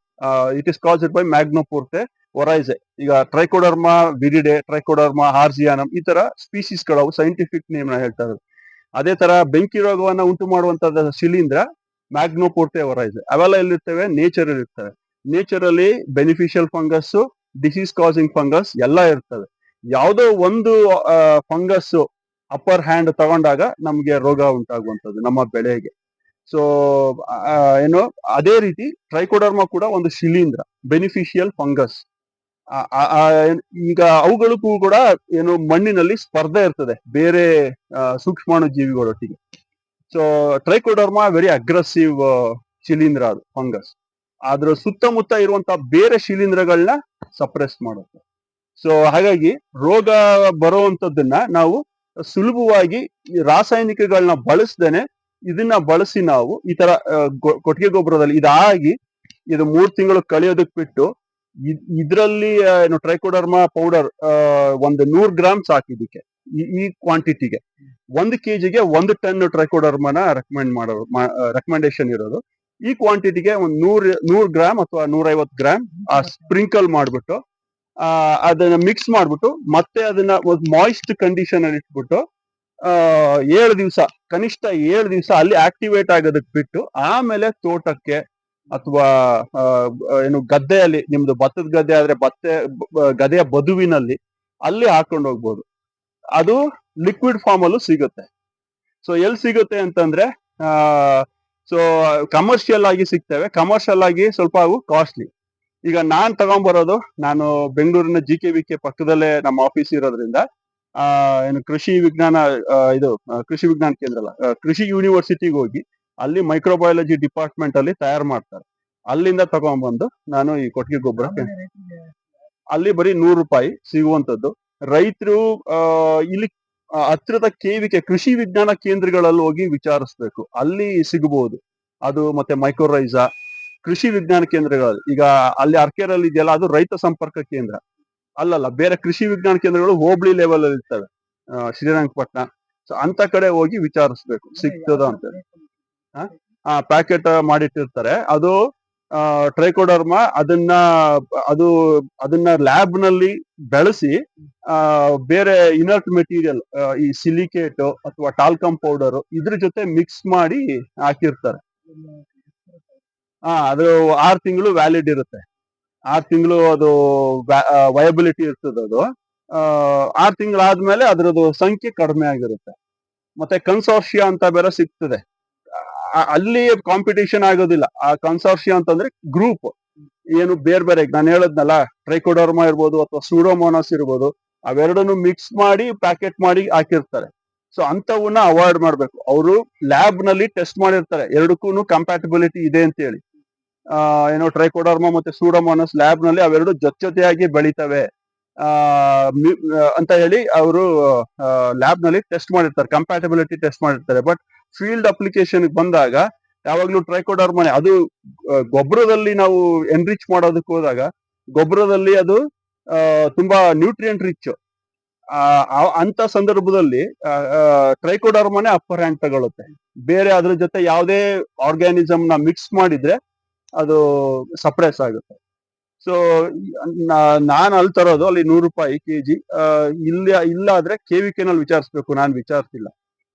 ಇಟ್ ಈಸ್ ಕಾಸ್ಡ್ ಬೈ ಮ್ಯಾಗ್ನೋಪೋರ್ಟೆ ಒರೈಸೆ. ಈಗ ಟ್ರೈಕೋಡರ್ಮಾ ವಿರಿಡೆ, ಟ್ರೈಕೋಡರ್ಮಾ ಹಾರ್ಜಿಯಾನಮ್, ಈ ತರ ಸ್ಪೀಸೀಸ್ ಗಳು ಸೈಂಟಿಫಿಕ್ ನೇಮ್ ನ ಹೇಳ್ತಾ ಇರೋದು. ಅದೇ ತರ ಬೆಂಕಿ ರೋಗವನ್ನ ಉಂಟು ಮಾಡುವಂತದ ಶಿಲೀಂಧ್ರ ಮ್ಯಾಗ್ನೋಪೋರ್ಟೆ ಒರೈಸೆ. ಅವೆಲ್ಲ ಎಲ್ಲಿರ್ತವೆ, ನೇಚರ್ ಅಲ್ಲಿ ಇರ್ತವೆ. ನೇಚರ್ ಅಲ್ಲಿ beneficial fungus, disease causing fungus ಎಲ್ಲ ಇರ್ತವೆ. ಯಾವುದೋ ಒಂದು ಫಂಗಸ್ ಅಪ್ಪರ್ ಹ್ಯಾಂಡ್ ತಗೊಂಡಾಗ ನಮ್ಗೆ ರೋಗ ಉಂಟಾಗುವಂಥದ್ದು ನಮ್ಮ ಬೆಳೆಗೆ. ಸೊ ಏನು ಅದೇ ರೀತಿ ಟ್ರೈಕೋಡರ್ಮಾ ಕೂಡ ಒಂದು ಶಿಲೀಂಧ್ರ, ಬೆನಿಫಿಷಿಯಲ್ ಫಂಗಸ್. ಈಗ ಅವುಗಳಿಗೂ ಕೂಡ ಏನು ಮಣ್ಣಿನಲ್ಲಿ ಸ್ಪರ್ಧೆ ಇರ್ತದೆ ಬೇರೆ ಸೂಕ್ಷ್ಮಾಣು ಜೀವಿಗಳೊಟ್ಟಿಗೆ. ಸೊ ಟ್ರೈಕೋಡರ್ಮಾ ವೆರಿ ಅಗ್ರೆಸಿವ್ ಶಿಲೀಂಧ್ರ, ಅದು ಫಂಗಸ್. ಅದ್ರ ಸುತ್ತಮುತ್ತ ಇರುವಂತಹ ಬೇರೆ ಶಿಲೀಂಧ್ರಗಳನ್ನ ಸಪ್ರೆಸ್ ಮಾಡುತ್ತೆ. ಸೊ ಹಾಗಾಗಿ ರೋಗ ಬರುವಂತದ್ದನ್ನ ನಾವು ಸುಲಭವಾಗಿ ರಾಸಾಯನಿಕಗಳನ್ನ ಬಳಸ್ದೇನೆ ಇದನ್ನ ಬಳಸಿ ನಾವು ಈ ತರ ಕೊಟ್ಟಿಗೆ ಗೊಬ್ಬರದಲ್ಲಿ ಇದು 3 ತಿಂಗಳು ಕಳಿಯೋದಕ್ಕೆ ಬಿಟ್ಟು ಇದರಲ್ಲಿ ಏನು ಟ್ರೈಕೋಡರ್ಮಾ ಪೌಡರ್ ಒಂದು 100 ಗ್ರಾಮ್ ಸಾಕಿದಕ್ಕೆ ಈ ಕ್ವಾಂಟಿಟಿಗೆ 1 kgಗೆ 1 ಟನ್ ಟ್ರೈಕೋಡರ್ಮಾನ ರೆಕಮೆಂಡೇಶನ್ ಇರೋದು. ಈ ಕ್ವಾಂಟಿಟಿಗೆ ಒಂದು 100 ಗ್ರಾಮ್ ಅಥವಾ 150 ಗ್ರಾಮ್ ಸ್ಪ್ರಿಂಕಲ್ ಮಾಡ್ಬಿಟ್ಟು ಅದನ್ನ ಮಿಕ್ಸ್ ಮಾಡ್ಬಿಟ್ಟು ಮತ್ತೆ ಅದನ್ನ ಒಂದು ಮಾಯಿಸ್ಟ್ ಕಂಡೀಷನ್ ಅಲ್ಲಿ ಇಟ್ಬಿಟ್ಟು 7 ದಿವಸ, ಕನಿಷ್ಠ 7 ದಿವಸ ಅಲ್ಲಿ ಆಕ್ಟಿವೇಟ್ ಆಗೋದಕ್ಕೆ ಬಿಟ್ಟು ಆಮೇಲೆ ತೋಟಕ್ಕೆ ಅಥವಾ ಏನು ಗದ್ದೆಯಲ್ಲಿ, ನಿಮ್ದು ಭತ್ತದ ಗದ್ದೆ ಆದ್ರೆ ಗದ್ದೆಯ ಬದುವಿನಲ್ಲಿ ಅಲ್ಲಿ ಹಾಕೊಂಡು ಹೋಗ್ಬೋದು. ಅದು ಲಿಕ್ವಿಡ್ ಫಾರ್ಮ್ ಅಲ್ಲೂ ಸಿಗುತ್ತೆ. ಸೊ ಎಲ್ಲಿ ಸಿಗುತ್ತೆ ಅಂತಂದ್ರೆ ಸೊ ಕಮರ್ಷಿಯಲ್ ಆಗಿ ಸಿಗ್ತವೆ. ಕಮರ್ಷಿಯಲ್ ಆಗಿ ಸ್ವಲ್ಪ ಅವು ಕಾಸ್ಟ್ಲಿ. ಈಗ ನಾನು ಬೆಂಗಳೂರಿನ GKVK ಪಕ್ಕದಲ್ಲೇ ನಮ್ಮ ಆಫೀಸ್ ಇರೋದ್ರಿಂದ ಏನು ಕೃಷಿ ವಿಜ್ಞಾನ ಕೇಂದ್ರ ಅಲ್ಲ, ಕೃಷಿ ಯೂನಿವರ್ಸಿಟಿಗೆ ಹೋಗಿ ಅಲ್ಲಿ ಮೈಕ್ರೋಬಯಾಲಜಿ ಡಿಪಾರ್ಟ್ಮೆಂಟ್ ಅಲ್ಲಿ ತಯಾರು ಮಾಡ್ತಾರೆ. ಅಲ್ಲಿಂದ ತಗೊಂಡ್ಬಂದು ನಾನು ಈ ಕೊಟ್ಟಿಗೆ ಗೊಬ್ಬರ ಅಲ್ಲಿ ಬರೀ 100 ರೂಪಾಯಿ ಸಿಗುವಂತದ್ದು. ರೈತರು ಇಲ್ಲಿ ಹತ್ತಿರದ KVK ಕೃಷಿ ವಿಜ್ಞಾನ ಕೇಂದ್ರಗಳಲ್ಲಿ ಹೋಗಿ ವಿಚಾರಿಸ್ಬೇಕು, ಅಲ್ಲಿ ಸಿಗಬಹುದು ಅದು. ಮತ್ತೆ ಮೈಕ್ರೋರೈಸಾ ಕೃಷಿ ವಿಜ್ಞಾನ ಕೇಂದ್ರಗಳಲ್ಲಿ, ಈಗ ಅಲ್ಲಿ ಅರ್ಕೆರಲ್ಲಿ ಇದೆಯಲ್ಲ, ಅದು ರೈತ ಸಂಪರ್ಕ ಕೇಂದ್ರ ಅಲ್ಲಲ್ಲ, ಬೇರೆ ಕೃಷಿ ವಿಜ್ಞಾನ ಕೇಂದ್ರಗಳು ಹೋಬಳಿ ಲೆವೆಲ್ ಅಲ್ಲಿ ಇರ್ತವೆ, ಶ್ರೀರಂಗಪಟ್ಟಣ. ಸೊ ಅಂತ ಕಡೆ ಹೋಗಿ ವಿಚಾರಿಸ್ಬೇಕು ಸಿಗ್ತದ ಅಂತ. ಪ್ಯಾಕೆಟ್ ಮಾಡಿಟ್ಟಿರ್ತಾರೆ. ಅದು ಟ್ರೈಕೋಡರ್ಮಾ ಅದನ್ನ ಲ್ಯಾಬ್ ನಲ್ಲಿ ಬೆಳೆಸಿ ಬೇರೆ ಇನರ್ಟ್ ಮೆಟೀರಿಯಲ್, ಈ ಸಿಲಿಕೇಟ್ ಅಥವಾ ಟಾಲ್ಕಮ್ ಪೌಡರ್ ಇದ್ರ ಜೊತೆ ಮಿಕ್ಸ್ ಮಾಡಿ ಹಾಕಿರ್ತಾರೆ. ಅದು 6 ತಿಂಗಳು ವ್ಯಾಲಿಡ್ ಇರುತ್ತೆ. 6 ತಿಂಗಳು ಅದು ವಯಬಿಲಿಟಿ ಇರ್ತದೆ. ಅದು 6 ತಿಂಗಳಾದ್ಮೇಲೆ ಅದ್ರದ್ದು ಸಂಖ್ಯೆ ಕಡಿಮೆ ಆಗಿರುತ್ತೆ. ಮತ್ತೆ ಕನ್ಸಾರ್ಷಿಯಾ ಅಂತ ಬೇರೆ ಸಿಗ್ತದೆ. ಅಲ್ಲಿ ಕಾಂಪಿಟೇಷನ್ ಆಗೋದಿಲ್ಲ. ಆ ಕನ್ಸಾರ್ಷಿಯಾ ಅಂತಂದ್ರೆ ಗ್ರೂಪ್, ಏನು ಬೇರೆ ನಾನು ಹೇಳದ್ನಲ್ಲ, ಟ್ರೈಕೋಡರ್ಮಾ ಇರ್ಬೋದು ಅಥವಾ ಸೂಡೋಮೋನಾಸ್ ಇರ್ಬೋದು, ಅವೆರಡನ್ನು ಮಿಕ್ಸ್ ಮಾಡಿ ಪ್ಯಾಕೆಟ್ ಮಾಡಿ ಹಾಕಿರ್ತಾರೆ. ಸೊ ಅಂತವನ್ನ ಅವಾಯ್ಡ್ ಮಾಡ್ಬೇಕು. ಅವರು ಲ್ಯಾಬ್ ನಲ್ಲಿ ಟೆಸ್ಟ್ ಮಾಡಿರ್ತಾರೆ, ಎರಡಕ್ಕೂ ಕಂಪ್ಯಾಟಿಬಿಲಿಟಿ ಇದೆ ಅಂತ ಹೇಳಿ. ಏನೋ ಟ್ರೈಕೋಡರ್ಮಾ ಮತ್ತೆ ಸೂಡೋಮೋನಾಸ್ ಲ್ಯಾಬ್ ನಲ್ಲಿ ಅವೆರಡು ಜೊತೆಯಾಗಿ ಬೆಳಿತವೆ ಅಂತ ಹೇಳಿ ಅವರು ಲ್ಯಾಬ್ ನಲ್ಲಿ ಟೆಸ್ಟ್ ಮಾಡಿರ್ತಾರೆ, ಕಂಪ್ಯಾಟಿಬಿಲಿಟಿ ಟೆಸ್ಟ್ ಮಾಡಿರ್ತಾರೆ. ಬಟ್ ಫೀಲ್ಡ್ ಅಪ್ಲಿಕೇಶನ್ ಬಂದಾಗ ಯಾವಾಗ್ಲೂ ಟ್ರೈಕೋಡರ್ಮಾನೆ, ಅದು ಗೊಬ್ಬರದಲ್ಲಿ ನಾವು ಎನ್ರಿಚ್ ಮಾಡೋದಕ್ಕೆ ಹೋದಾಗ ಗೊಬ್ಬರದಲ್ಲಿ ಅದು ತುಂಬಾ ನ್ಯೂಟ್ರಿಯೆಂಟ್ ರಿಚ್. ಅಂತ ಸಂದರ್ಭದಲ್ಲಿ ಟ್ರೈಕೋಡರ್ಮಾನೆ ಅಪ್ಪರ್ ಹ್ಯಾಂಡ್ ತಗೊಳುತ್ತೆ. ಬೇರೆ ಅದ್ರ ಜೊತೆ ಯಾವುದೇ ಆರ್ಗ್ಯಾನಿಸಮ್ ನ ಮಿಕ್ಸ್ ಮಾಡಿದ್ರೆ ಅದು ಸಪ್ರೆಸ್ ಆಗುತ್ತೆ. ಸೊ ನಾನ್ ಅಲ್ಲಿ ತರೋದು ಅಲ್ಲಿ 100 ರೂಪಾಯಿ ಕೆಜಿ. ಇಲ್ಲಾದ್ರೆ KVK ನಲ್ಲಿ ವಿಚಾರಿಸ್ಬೇಕು, ನಾನ್ ವಿಚಾರಿಸಿಲ್ಲ.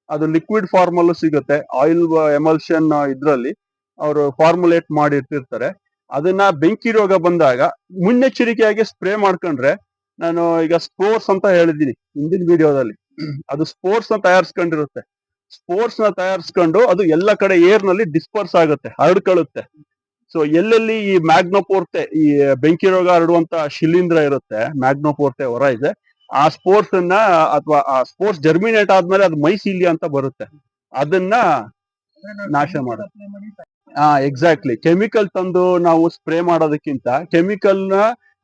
ಅದು ಲಿಕ್ವಿಡ್ ಫಾರ್ಮ್ ಅಲ್ಲೂ ಸಿಗುತ್ತೆ, ಆಯಿಲ್ ಎಮಲ್ಷನ್ ಇದ್ರಲ್ಲಿ ಅವರು ಫಾರ್ಮುಲೇಟ್ ಮಾಡಿ ಇಟ್ಟಿರ್ತಾರೆ. ಅದನ್ನ ಬೆಂಕಿ ರೋಗ ಬಂದಾಗ ಮುನ್ನೆಚ್ಚರಿಕೆಯಾಗಿ ಸ್ಪ್ರೇ ಮಾಡ್ಕೊಂಡ್ರೆ, ನಾನು ಈಗ ಸ್ಪೋರ್ಸ್ ಅಂತ ಹೇಳಿದ್ದೀನಿ ಹಿಂದಿನ ವಿಡಿಯೋದಲ್ಲಿ, ಅದು ಸ್ಪೋರ್ಸ್ ನ ತಯಾರಿಸ್ಕೊಂಡಿರುತ್ತೆ. ಸ್ಪೋರ್ಸ್ ನ ತಯಾರಿಸ್ಕೊಂಡು ಅದು ಎಲ್ಲ ಕಡೆ ಏರ್ ನಲ್ಲಿ ಡಿಸ್ಪರ್ಸ್ ಆಗುತ್ತೆ, ಹರಡ್ಕೊಳ್ಳುತ್ತೆ. ಸೊ ಎಲ್ಲೆಲ್ಲಿ ಈ ಮ್ಯಾಗ್ನೋಪೋರ್ತೆ, ಈ ಬೆಂಕಿ ರೋಗ ಹರಡುವಂತ ಶಿಲೀಂಧ್ರ ಇರುತ್ತೆ, ಮ್ಯಾಗ್ನೋಪೋರ್ತೆ ಹೊರ ಇದೆ, ಆ ಸ್ಪೋರ್ಸ್ ಅನ್ನ ಅಥವಾ ಆ ಸ್ಪೋರ್ಸ್ ಜರ್ಮಿನೇಟ್ ಆದ್ಮೇಲೆ ಅದು ಮೈಸೀಲಿಯಾ ಅಂತ ಬರುತ್ತೆ, ಅದನ್ನ ನಾಶ ಮಾಡುತ್ತೆ. ಎಕ್ಸಾಕ್ಟ್ಲಿ. ಕೆಮಿಕಲ್ ತಂದು ನಾವು ಸ್ಪ್ರೇ ಮಾಡೋದಕ್ಕಿಂತ ಕೆಮಿಕಲ್ ನ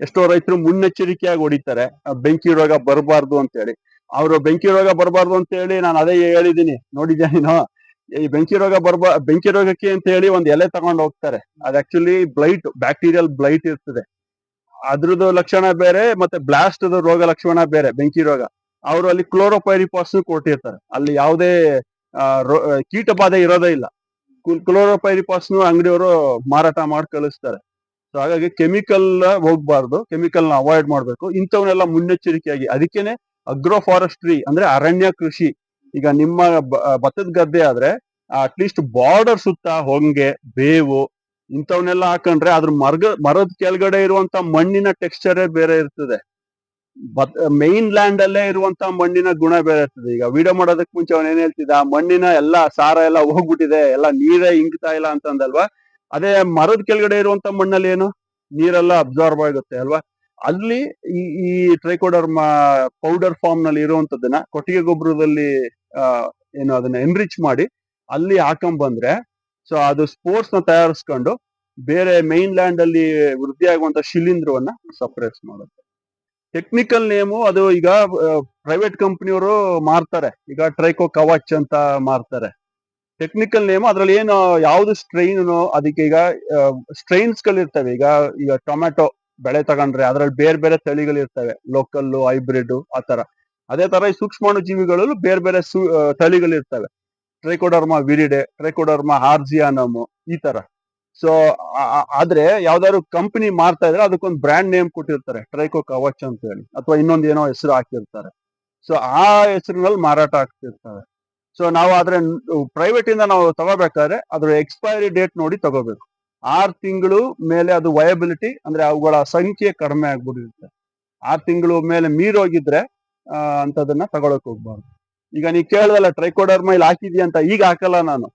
ಎಷ್ಟೋ ರೈತರು ಮುನ್ನೆಚ್ಚರಿಕೆಯಾಗಿ ಹೊಡಿತಾರೆ, ಬೆಂಕಿ ರೋಗ ಬರಬಾರ್ದು ಅಂತ ಹೇಳಿ. ಅವರು ಬೆಂಕಿ ರೋಗ ಬರಬಾರ್ದು ಅಂತ ಹೇಳಿ ನಾನು ಅದೇ ಹೇಳಿದೀನಿ, ನೋಡಿದ್ಯಾ ನೀನು? ಈ ಬೆಂಕಿ ರೋಗಕ್ಕೆ ಅಂತ ಹೇಳಿ ಒಂದ್ ಎಲೆ ತಗೊಂಡು ಹೋಗ್ತಾರೆ. ಅದು ಆಕ್ಚುಲಿ ಬ್ಲೈಟ್, ಬ್ಯಾಕ್ಟೀರಿಯಲ್ ಬ್ಲೈಟ್ ಇರ್ತದೆ, ಅದ್ರದ್ದು ಲಕ್ಷಣ ಬೇರೆ, ಮತ್ತೆ ಬ್ಲಾಸ್ಟ್ ರೋಗ ಲಕ್ಷಣ ಬೇರೆ. ಬೆಂಕಿ ರೋಗ ಅವರು ಅಲ್ಲಿ ಕ್ಲೋರೋಪೈರಿಪಾಸ್ ಕೊಟ್ಟಿರ್ತಾರೆ, ಅಲ್ಲಿ ಯಾವುದೇ ಕೀಟ ಬಾಧೆ ಇರೋದೇ ಇಲ್ಲ. ಕ್ಲೋರೋಪೈರಿಪಾಸ್ ಅಂಗಡಿಯವರು ಮಾರಾಟ ಮಾಡಿ ಕಳಿಸ್ತಾರೆ. ಸೊ ಹಾಗಾಗಿ ಕೆಮಿಕಲ್ ಹೋಗ್ಬಾರ್ದು, ಕೆಮಿಕಲ್ ನ ಅವಾಯ್ಡ್ ಮಾಡ್ಬೇಕು. ಇಂಥವನ್ನೆಲ್ಲ ಮುನ್ನೆಚ್ಚರಿಕೆಯಾಗಿ, ಅದಕ್ಕೇನೆ ಅಗ್ರೋ ಫಾರೆಸ್ಟ್ರಿ ಅಂದ್ರೆ ಅರಣ್ಯ ಕೃಷಿ. ಈಗ ನಿಮ್ಮ ಭತ್ತದ ಗದ್ದೆ ಆದ್ರೆ ಅಟ್ಲೀಸ್ಟ್ ಬಾರ್ಡರ್ ಸುತ್ತ ಹೊಂಗೆ, ಬೇವು ಇಂಥವನ್ನೆಲ್ಲ ಹಾಕೊಂಡ್ರೆ ಅದ್ರ ಮರದ ಕೆಳಗಡೆ ಇರುವಂತ ಮಣ್ಣಿನ ಟೆಕ್ಸ್ಚರೇ ಬೇರೆ ಇರ್ತದೆ, ಮೈನ್ ಲ್ಯಾಂಡ್ ಅಲ್ಲೇ ಇರುವಂತ ಮಣ್ಣಿನ ಗುಣ ಬೇರೆ ಇರ್ತದೆ. ಈಗ ವಿಡಿಯೋ ಮಾಡೋದಕ್ ಮುಂಚೆ ಅವನ್ ಏನ್ ಹೇಳ್ತಿದ್ದ, ಮಣ್ಣಿನ ಎಲ್ಲಾ ಸಾರ ಎಲ್ಲ ಹೋಗ್ಬಿಟ್ಟಿದೆ, ಎಲ್ಲ ನೀರೇ ಇಂಗ್ತಾ ಇಲ್ಲ ಅಂತಂದಲ್ವಾ. ಅದೇ ಮರದ ಕೆಳಗಡೆ ಇರುವಂತ ಮಣ್ಣಲ್ಲಿ ಏನು ನೀರೆಲ್ಲ ಅಬ್ಸಾರ್ಬ್ ಆಗುತ್ತೆ ಅಲ್ವಾ. ಅಲ್ಲಿ ಈ ಟ್ರೈಕೋಡರ್ಮಾ ಪೌಡರ್ ಫಾರ್ಮ್ ನಲ್ಲಿ ಇರುವಂತದನ್ನ ಕೊಟ್ಟಿಗೆ ಗೊಬ್ಬರದಲ್ಲಿ ಏನು ಅದನ್ನ ಎನ್ರಿಚ್ ಮಾಡಿ ಅಲ್ಲಿ ಹಾಕೊಂಡ್ ಬಂದ್ರೆ, ಸೊ ಅದು ಸ್ಪೋರ್ಟ್ಸ್ ನ ತಯಾರಿಸ್ಕೊಂಡು ಬೇರೆ ಮೈನ್ ಲ್ಯಾಂಡ್ ಅಲ್ಲಿ ವೃದ್ಧಿ ಆಗುವಂತ ಶಿಲೀಂಧ್ರವನ್ನ ಸಪ್ರೆಸ್ ಮಾಡುತ್ತೆ. ಟೆಕ್ನಿಕಲ್ ನೇಮು ಅದು ಈಗ ಪ್ರೈವೇಟ್ ಕಂಪನಿಯವರು ಮಾರ್ತಾರೆ, ಈಗ ಟ್ರೈಕೋ ಕವಚ್ ಅಂತ ಮಾರ್ತಾರೆ. ಟೆಕ್ನಿಕಲ್ ನೇಮ್ ಅದ್ರಲ್ಲಿ ಏನು ಯಾವ್ದು ಸ್ಟ್ರೈನ್, ಅದಕ್ಕೆ ಈಗ ಸ್ಟ್ರೈನ್ಸ್ ಗಳಿರ್ತವೆ. ಈಗ ಟೊಮ್ಯಾಟೊ ಬೆಳೆ ತಗೊಂಡ್ರೆ ಅದ್ರಲ್ಲಿ ಬೇರೆ ಬೇರೆ ತಳಿಗಳಿರ್ತವೆ, ಲೋಕಲ್, ಹೈಬ್ರಿಡ್ ಆ ತರ. ಅದೇ ತರ ಈ ಸೂಕ್ಷ್ಮಾಣು ಜೀವಿಗಳಲ್ಲೂ ಬೇರೆ ಬೇರೆ ತಳಿಗಳಿರ್ತವೆ, ಟ್ರೈಕೋಡರ್ಮಾ ವಿರಿಡೆ, ಟ್ರೈಕೋಡರ್ಮಾ ಹಾರ್ಜಿಯಾನಮ್, ಈ ತರ. ಸೊ ಆದ್ರೆ ಯಾವ್ದಾದ್ರು ಕಂಪನಿ ಮಾರ್ತಾ ಇದ್ರೆ ಅದಕ್ಕೊಂದು ಬ್ರ್ಯಾಂಡ್ ನೇಮ್ ಕೊಟ್ಟಿರ್ತಾರೆ, ಟ್ರೈಕೋ ಕವಚ್ ಅಂತ ಹೇಳಿ, ಅಥವಾ ಇನ್ನೊಂದ್ ಏನೋ ಹೆಸರು ಹಾಕಿರ್ತಾರೆ. ಸೊ ಆ ಹೆಸರಿನಲ್ಲಿ ಮಾರಾಟ ಆಗ್ತಿರ್ತವೆ. ಸೊ ನಾವು ಆದ್ರೆ ಪ್ರೈವೇಟ್ ಇಂದ ನಾವು ತಗೋಬೇಕಾದ್ರೆ ಅದ್ರ ಎಕ್ಸ್ಪೈರಿ ಡೇಟ್ ನೋಡಿ ತಗೋಬೇಕು. 6 ತಿಂಗಳು ಮೇಲೆ ಅದು ವಯಬಿಲಿಟಿ ಅಂದ್ರೆ ಅವುಗಳ ಸಂಖ್ಯೆ ಕಡಿಮೆ ಆಗ್ಬಿಟ್ಟಿರುತ್ತೆ. 6 ತಿಂಗಳು ಮೇಲೆ ಮೀರೋಗಿದ್ರೆ ಅಂತದನ್ನ ತಗೊಳಕ್ ಹೋಗ್ಬಾರ್ದು. ಈಗ ನೀ ಕೇಳ್ದಲ್ಲ ಟ್ರೈಕೋಡರ್ಮಾ ಇಲ್ಲಿ ಹಾಕಿದ್ಯಾ ಅಂತ, ಈಗ ಹಾಕಲ್ಲ ನಾನು.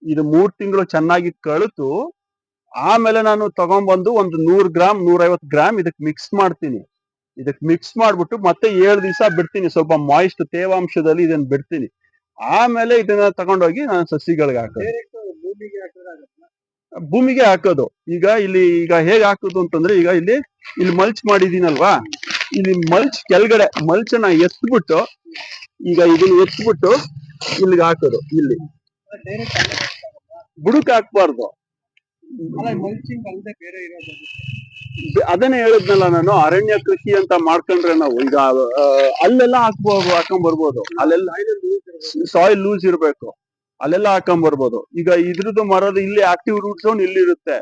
ಇದು 3 ತಿಂಗಳು ಚೆನ್ನಾಗಿ ಕಳಿತು ಆಮೇಲೆ ನಾನು ತಗೊಂಡ್ಬಂದು ಒಂದು 100 ಗ್ರಾಮ್ 150 ಗ್ರಾಮ್ ಇದಕ್ ಮಿಕ್ಸ್ ಮಾಡ್ತೀನಿ. ಇದಕ್ ಮಿಕ್ಸ್ ಮಾಡ್ಬಿಟ್ಟು ಮತ್ತೆ 7 ದಿವಸ ಬಿಡ್ತೀನಿ, ಸ್ವಲ್ಪ ಮಾಯಿಸ್ಟ್ ತೇವಾಂಶದಲ್ಲಿ ಇದನ್ನ ಬಿಡ್ತೀನಿ. ಆಮೇಲೆ ಇದನ್ನ ತಗೊಂಡೋಗಿ ನಾನು ಸಸಿಗಳಿಗೆ ಹಾಕೋದು, ಭೂಮಿಗೆ ಹಾಕೋದು. ಈಗ ಹೇಗೆ ಹಾಕೋದು ಅಂತಂದ್ರೆ, ಈಗ ಇಲ್ಲಿ ಮಲ್ಚ್ ಮಾಡಿದೀನಲ್ವಾ, ಇಲ್ಲಿ ಮಲ್ಚ್ ಕೆಳಗಡೆ ಮಲ್ಚನ್ನ ಎತ್ಬಿಟ್ಟು, ಈಗ ಇದನ್ನ ಎತ್ಬಿಟ್ಟು ಇಲ್ಲಿಗೆ ಹಾಕೋದು. ಇಲ್ಲಿ ಬುಡಕ್ ಹಾಕ್ಬಾರ್ದು, ಅದನ್ನೇ ಹೇಳಿದ್ನಲ್ಲ ನಾನು, ಅರಣ್ಯ ಕೃಷಿ ಅಂತ ಮಾಡ್ಕೊಂಡ್ರೆ ನಾವು ಈಗ ಅಲ್ಲೆಲ್ಲ ಹಾಕೊಂಡ್ ಬರ್ಬೋದು, ಅಲ್ಲೆಲ್ಲ ಸಾಯಿಲ್ ಲೂಸ್ ಇರ್ಬೇಕು, ಅಲ್ಲೆಲ್ಲ ಹಾಕೊಂಡ್ ಬರ್ಬೋದು. ಈಗ ಇದ್ರದ್ದು ಮರದ ಇಲ್ಲಿ ಆಕ್ಟಿವ್ ರೂಟ್ ಝೋನ್ ಇಲ್ಲಿರುತ್ತೆ,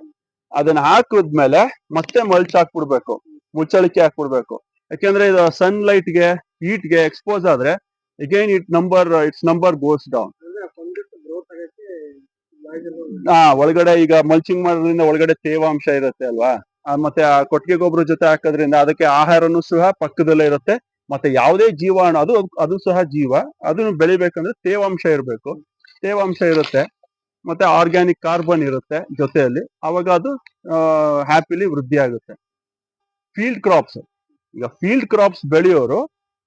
ಅದನ್ನ ಹಾಕಿದ್ಮೇಲೆ ಮತ್ತೆ ಮಲ್ಚ್ ಹಾಕ್ಬಿಡ್ಬೇಕು, ಮುಚ್ಚಳಿಕೆ ಹಾಕ್ಬಿಡ್ಬೇಕು. ಯಾಕೆಂದ್ರೆ ಇದು ಸನ್ಲೈಟ್ ಗೆ, ಹೀಟ್ ಗೆ ಎಕ್ಸ್ಪೋಸ್ ಆದ್ರೆ again it's number goes down. ಒಳಗಡೆ ಈಗ ಮಲ್ಚಿಂಗ್ ಮಾಡೋದ್ರಿಂದ ಒಳಗಡೆ ತೇವಾಂಶ ಇರುತ್ತೆ ಅಲ್ವಾ, ಮತ್ತೆ ಆ ಕೊಟ್ಟಿಗೆ ಗೊಬ್ಬರ ಜೊತೆ ಹಾಕೋದ್ರಿಂದ ಅದಕ್ಕೆ ಆಹಾರನೂ ಸಹ ಪಕ್ಕದಲ್ಲೇ ಇರುತ್ತೆ. ಮತ್ತೆ ಯಾವುದೇ ಜೀವಾಣು, ಅದು ಸಹ ಜೀವ, ಅದನ್ನು ಬೆಳಿಬೇಕಂದ್ರೆ ತೇವಾಂಶ ಇರಬೇಕು, ತೇವಾಂಶ ಇರುತ್ತೆ, ಮತ್ತೆ ಆರ್ಗ್ಯಾನಿಕ್ ಕಾರ್ಬನ್ ಇರುತ್ತೆ ಜೊತೆಯಲ್ಲಿ, ಅವಾಗ ಅದು ಹ್ಯಾಪಿಲಿ ವೃದ್ಧಿ ಆಗುತ್ತೆ. ಫೀಲ್ಡ್ ಕ್ರಾಪ್ಸ್, ಈಗ ಫೀಲ್ಡ್ ಕ್ರಾಪ್ಸ್ ಬೆಳೆಯೋರು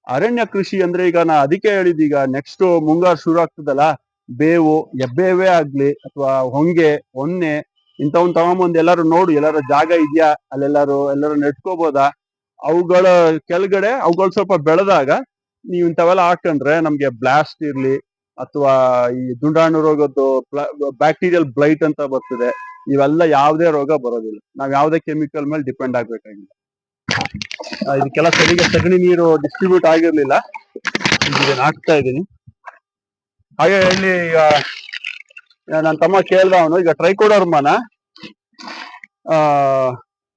ಅರಣ್ಯ ಕೃಷಿ ಅಂದ್ರೆ, ಈಗ ನಾ ಅದಕ್ಕೆ ಹೇಳಿದ್ದು, ಈಗ ನೆಕ್ಸ್ಟ್ ಮುಂಗಾರು ಶುರು ಆಗ್ತದಲ್ಲ, ಬೇವು, ಎಬ್ಬೇವೇ ಆಗ್ಲಿ ಅಥವಾ ಹೊಂಗೆ, ಹೊನ್ನೆ ಇಂಥವನ್ ತಗೊಂಬಂದು ಎಲ್ಲಾರು ನೋಡು, ಎಲ್ಲಾರು ಜಾಗ ಇದೆಯಾ ಎಲ್ಲರೂ ನೆಟ್ಕೋಬೋದಾ, ಅವುಗಳ ಕೆಳಗಡೆ ಅವುಗಳು ಸ್ವಲ್ಪ ಬೆಳೆದಾಗ ನೀವು ಇಂಥವೆಲ್ಲ ಹಾಕೊಂಡ್ರೆ ನಮ್ಗೆ ಬ್ಲಾಸ್ಟ್ ಇರ್ಲಿ ಅಥವಾ ಈ ದುಂಡಾಣು ರೋಗದ್ದು ಬ್ಯಾಕ್ಟೀರಿಯಲ್ ಬ್ಲೈಟ್ ಅಂತ ಬರ್ತದೆ, ಇವೆಲ್ಲ ಯಾವುದೇ ರೋಗ ಬರೋದಿಲ್ಲ. ನಾವ್ ಯಾವುದೇ ಕೆಮಿಕಲ್ ಮೇಲೆ ಡಿಪೆಂಡ್ ಆಗ್ಬೇಕಾಗಿಲ್ಲ. ಇದಕ್ಕೆಲ್ಲ ಸರಿಗೆ ಸಗಣಿ ನೀರು ಡಿಸ್ಟ್ರಿಬ್ಯೂಟ್ ಆಗಿರ್ಲಿಲ್ಲ, ಇದನ್ನ ಹಾಕ್ತಾ ಇದ್ದೀನಿ. ಹಾಗೆ ಇಲ್ಲಿ ಈಗ ನನ್ನ ತಮ್ಮ ಕೇಳ್ದ, ಅವನು ಈಗ ಟ್ರೈಕೋಡರ್ಮಾನ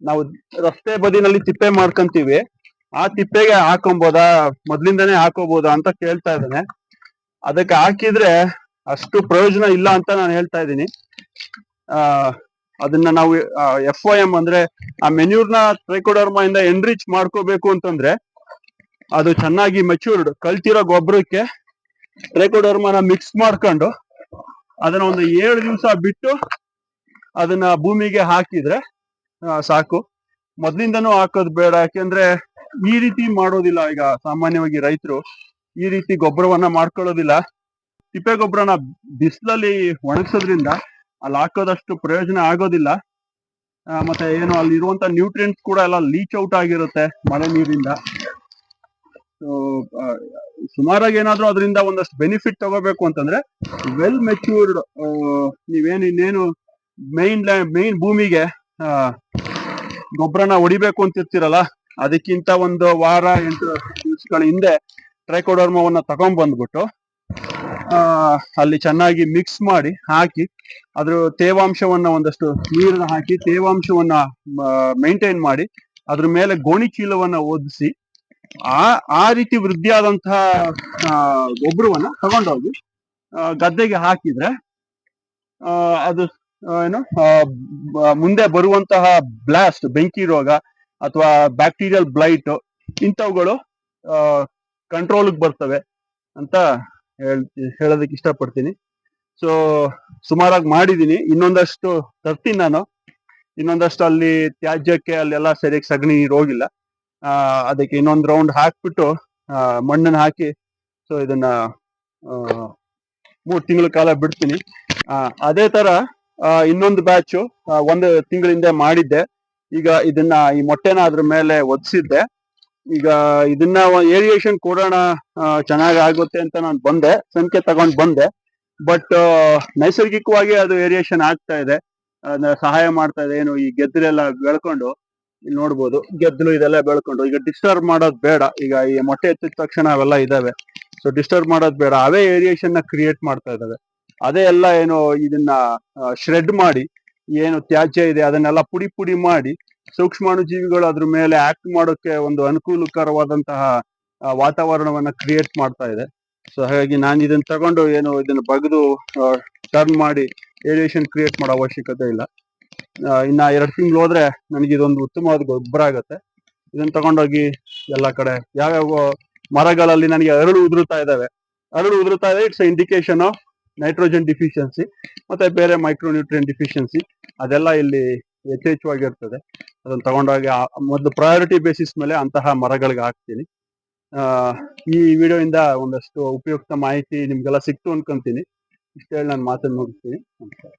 ನಾವು ರಸ್ತೆ ಬದಿನಲ್ಲಿ ತಿಪ್ಪೆ ಮಾಡ್ಕೊಂತೀವಿ, ಆ ತಿಪ್ಪೆಗೆ ಹಾಕೊಂಬೋದಾ, ಮೊದ್ಲಿಂದಾನೇ ಹಾಕೋಬೋದಾ ಅಂತ ಕೇಳ್ತಾ ಇದ್ದಾನೆ. ಅದಕ್ಕೆ ಹಾಕಿದ್ರೆ ಅಷ್ಟು ಪ್ರಯೋಜನ ಇಲ್ಲ ಅಂತ ನಾನು ಹೇಳ್ತಾ ಇದ್ದೀನಿ. ಅದನ್ನ ನಾವು FOM ಅಂದ್ರೆ ಆ ಮೆನ್ಯೂರ್ನ ಟ್ರೈಕೋಡರ್ಮಾ ಇಂದ ಎನ್ರಿಚ್ ಮಾಡ್ಕೋಬೇಕು ಅಂತಂದ್ರೆ ಅದು ಚೆನ್ನಾಗಿ ಮೆಚೂರ್ಡ್ ಕಲ್ತಿರೋ ಗೊಬ್ಬರಕ್ಕೆ ಟ್ರೈಕೋಡರ್ಮಾನ ಮಿಕ್ಸ್ ಮಾಡ್ಕೊಂಡು ಅದನ್ನ ಒಂದು 7 ದಿವಸ ಬಿಟ್ಟು ಅದನ್ನ ಭೂಮಿಗೆ ಹಾಕಿದ್ರೆ ಸಾಕು. ಮೊದ್ಲಿಂದನೂ ಹಾಕೋದು ಬೇಡ, ಯಾಕೆಂದ್ರೆ ಈ ರೀತಿ ಮಾಡೋದಿಲ್ಲ. ಈಗ ಸಾಮಾನ್ಯವಾಗಿ ರೈತರು ಈ ರೀತಿ ಗೊಬ್ಬರವನ್ನ ಮಾಡ್ಕೊಳ್ಳೋದಿಲ್ಲ. ತಿಪ್ಪೆ ಗೊಬ್ಬರನ ಬಿಸಿಲಲ್ಲಿ ಒಣಗಿಸೋದ್ರಿಂದ ಅಲ್ಲಿ ಹಾಕೋದಷ್ಟು ಪ್ರಯೋಜನ ಆಗೋದಿಲ್ಲ. ಮತ್ತೆ ಏನು ಅಲ್ಲಿ ಇರುವಂತ ನ್ಯೂಟ್ರಿಯೆಂಟ್ಸ್ ಕೂಡ ಎಲ್ಲ ಲೀಚ್ ಔಟ್ ಆಗಿರುತ್ತೆ ಮಳೆ ನೀರಿಂದ. ಸುಮಾರಾಗಿ ಏನಾದ್ರೂ ಅದರಿಂದ ಒಂದಷ್ಟು ಬೆನಿಫಿಟ್ ತಗೋಬೇಕು ಅಂತಂದ್ರೆ ವೆಲ್ ಮೆಚ್ಯೂರ್ಡ್ ಇನ್ನೇನು ಮೈನ್ ಭೂಮಿಗೆ ಗೊಬ್ಬರನ ಹೊಡಿಬೇಕು ಅಂತಿರ್ತೀರಲ್ಲ, ಅದಕ್ಕಿಂತ ಒಂದು ವಾರ 8 ದಿವಸಗಳ ಹಿಂದೆ ಟ್ರೈಕೋಡರ್ಮವನ್ನ ತಗೊಂಡ್ ಬಂದ್ಬಿಟ್ಟು ಅಲ್ಲಿ ಚೆನ್ನಾಗಿ ಮಿಕ್ಸ್ ಮಾಡಿ ಹಾಕಿ ಅದ್ರ ತೇವಾಂಶವನ್ನ ಒಂದಷ್ಟು ನೀರನ್ನ ಹಾಕಿ ತೇವಾಂಶವನ್ನ ಮೇಂಟೈನ್ ಮಾಡಿ ಅದ್ರ ಮೇಲೆ ಗೋಣಿ ಚೀಲವನ್ನ ಒದಿಸಿ ಆ ರೀತಿ ವೃದ್ಧಿಯಾದಂತಹ ಗೊಬ್ಬರವನ್ನ ತಗೊಂಡೋಗಿ ಗದ್ದೆಗೆ ಹಾಕಿದ್ರೆ ಅದು ಏನು ಮುಂದೆ ಬರುವಂತಹ ಬ್ಲಾಸ್ಟ್, ಬೆಂಕಿ ರೋಗ ಅಥವಾ ಬ್ಯಾಕ್ಟೀರಿಯಲ್ ಬ್ಲೈಟ್ ಇಂಥವುಗಳು ಕಂಟ್ರೋಲ್ಗೆ ಬರ್ತವೆ ಅಂತ ಹೇಳೋದಕ್ಕೆ ಇಷ್ಟಪಡ್ತೀನಿ. ಸೊ ಸುಮಾರಾಗಿ ಮಾಡಿದೀನಿ, ಇನ್ನೊಂದಷ್ಟು ತರ್ತೀನಿ ನಾನು. ಇನ್ನೊಂದಷ್ಟು ಅಲ್ಲಿ ತ್ಯಾಜ್ಯಕ್ಕೆ ಅಲ್ಲೆಲ್ಲ ಸರಿಯಾಗಿ ಸಗಣಿ ನೀರು ಹೋಗಿಲ್ಲ, ಅದಕ್ಕೆ ಇನ್ನೊಂದು ರೌಂಡ್ ಹಾಕ್ಬಿಟ್ಟು ಮಣ್ಣನ್ನ ಹಾಕಿ ಸೊ ಇದನ್ನ 3 ತಿಂಗಳ ಕಾಲ ಬಿಡ್ತೀನಿ. ಅದೇ ತರ ಇನ್ನೊಂದು ಬ್ಯಾಚು 1 ತಿಂಗಳಿಂದ ಮಾಡಿದ್ದೆ. ಈಗ ಇದನ್ನ ಈ ಮೊಟ್ಟೆನ ಅದ್ರ ಮೇಲೆ ಒದಿಸಿದ್ದೆ. ಈಗ ಇದನ್ನ ಏರಿಯೇಷನ್ ಕೊಡೋಣ ಚೆನ್ನಾಗಿ ಆಗುತ್ತೆ ಅಂತ ನಾನು ಬಂದೆ, ಸಂಖ್ಯೆ ತಗೊಂಡ್ ಬಂದೆ. ಬಟ್ ನೈಸರ್ಗಿಕವಾಗಿ ಅದು ಏರಿಯೇಷನ್ ಆಗ್ತಾ ಇದೆ, ಸಹಾಯ ಮಾಡ್ತಾ ಇದೆ. ಏನು ಈ ಗೆದ್ದಲೆಲ್ಲ ಬೆಳ್ಕೊಂಡು ಇಲ್ಲಿ ನೋಡ್ಬೋದು, ಗೆದ್ದಲು ಇದೆಲ್ಲ ಬೆಳ್ಕೊಂಡು ಈಗ ಡಿಸ್ಟರ್ಬ್ ಮಾಡೋದು ಬೇಡ. ಈಗ ಈ ಮೊಟ್ಟೆ ಎತ್ತಿದ ತಕ್ಷಣ ಅವೆಲ್ಲ ಇದಾವೆ, ಸೊ ಡಿಸ್ಟರ್ಬ್ ಮಾಡೋದು ಬೇಡ. ಅವೇ ಏರಿಯೇಷನ್ ನ ಕ್ರಿಯೇಟ್ ಮಾಡ್ತಾ ಇದಾವೆ. ಅದೇ ಎಲ್ಲ ಏನು ಇದನ್ನ ಶ್ರೆಡ್ ಮಾಡಿ ಏನು ತ್ಯಾಜ್ಯ ಇದೆ ಅದನ್ನೆಲ್ಲ ಪುಡಿ ಮಾಡಿ ಸೂಕ್ಷ್ಮಾಣು ಜೀವಿಗಳು ಅದ್ರ ಮೇಲೆ ಆಕ್ಟ್ ಮಾಡೋಕೆ ಒಂದು ಅನುಕೂಲಕರವಾದಂತಹ ವಾತಾವರಣವನ್ನ ಕ್ರಿಯೇಟ್ ಮಾಡ್ತಾ ಇದೆ. ಸೊ ಹಾಗಾಗಿ ನಾನು ಇದನ್ನ ತಗೊಂಡು ಏನು ಇದನ್ನ ಬಗೆದು ಟರ್ನ್ ಮಾಡಿ ಏರಿಯೇಷನ್ ಕ್ರಿಯೇಟ್ ಮಾಡೋ ಅವಶ್ಯಕತೆ ಇಲ್ಲ. ಇನ್ನ 2 ತಿಂಗಳು ಹೋದ್ರೆ ನನಗೆ ಇದೊಂದು ಉತ್ತಮವಾದ ಗೊಬ್ಬರ ಆಗುತ್ತೆ. ಇದನ್ನ ತಗೊಂಡೋಗಿ ಎಲ್ಲ ಕಡೆ ಯಾವ್ಯಾವ ಮರಗಳಲ್ಲಿ ನನಗೆ ಅರಳು ಉದುರುತ್ತಾ ಇದೆ, it's indication of nitrogen deficiency ಮತ್ತೆ ಬೇರೆ ಮೈಕ್ರೋನ್ಯೂಟ್ರಿಯನ್ ಡಿಫಿಷಿಯನ್ಸಿ, ಅದೆಲ್ಲ ಇಲ್ಲಿ ಯಥೇಚ್ಛವಾಗಿರ್ತದೆ. ಅದನ್ನ ತಗೊಂಡೋಗಿ ಮೊದಲು ಪ್ರಯಾರಿಟಿ ಬೇಸಿಸ್ ಮೇಲೆ ಅಂತಹ ಮರಗಳಿಗೆ ಹಾಕ್ತೀನಿ. ಈ ವಿಡಿಯೋಯಿಂದ ಒಂದಷ್ಟು ಉಪಯುಕ್ತ ಮಾಹಿತಿ ನಿಮ್ಗೆಲ್ಲ ಸಿಕ್ತು ಅನ್ಕೊಂತೀನಿ. ಇಷ್ಟು ಹೇಳಿ ನಾನು ಮಾತನ್ನು ಮುಗಿಸ್ತೀನಿ. ನಮಸ್ಕಾರ.